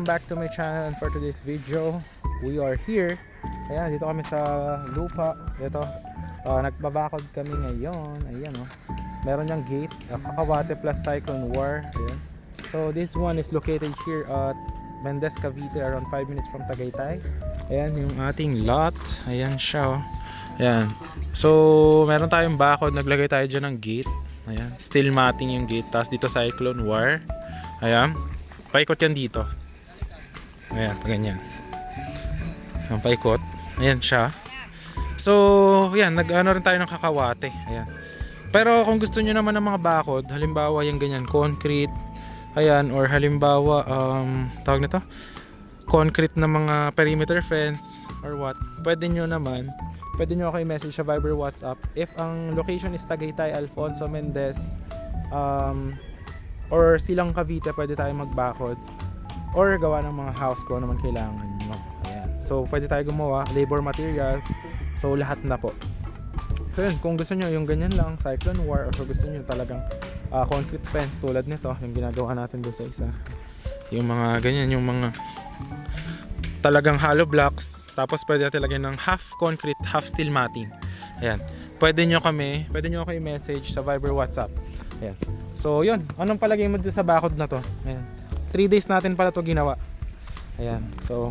Back to my channel, and for today's video we are here. Ayan, dito kami sa lupa. Ito, nagbabakod kami ngayon. Ayan, oh. Meron niyang gate, Cacahuate plus Cyclone War. Ayan. So this one is located here at Mendez, Cavite, around 5 minutes from Tagaytay. Ayan yung ating lot. Ayan siya, oh. Ayan. So meron tayong bakod, naglagay tayo dyan ng gate. Ayan, steel matting yung gate. Tapos dito Cyclone War. Ayan, paikot yan dito. Ayan, ganyan. Ang paikot. Ayan siya. So, ayan, nag-ano rin tayo ng kakawate. Ayan. Pero kung gusto niyo naman ng mga bakod, halimbawa yung ganyan, concrete, ayan, or halimbawa, tawag nito, concrete na mga perimeter fence, or what, pwede nyo ako i-message sa Viber, WhatsApp. If ang location is Tagaytay, Alfonso, Mendez, or Silang, Cavite, pwede tayong magbakod. Or gawa ng mga house ko naman kailangan nyo. Ayan. So pwede tayo gumawa, labor materials. So lahat na po. So yun, kung gusto nyo yung ganyan lang, Cyclone War, or kung gusto nyo talagang concrete fence tulad nito, yung ginagawa natin doon sa isa. Yung mga ganyan, yung mga talagang hollow blocks. Tapos pwede natin lagyan ng half concrete, half steel matting. Ayan. Pwede nyo ako i-message sa Viber, WhatsApp. Ayan. So yun, anong palagay mo dito sa bakod na to? Ayan. 3 days natin pala to ginawa. Ayan. So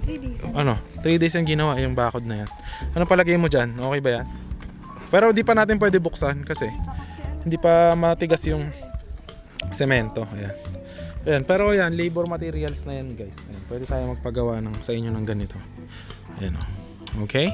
3 days. 3 days yung ginawa yung bakod na yan. Ano palagay mo dyan? Okay ba yan? Pero di pa natin pwede buksan kasi hindi pa matigas yung semento. Ayan. Ayan. Pero yan, labor materials na yan, guys. Ayan. Pwede tayo magpagawa sa inyo ng ganito. Ayan, oh. Okay?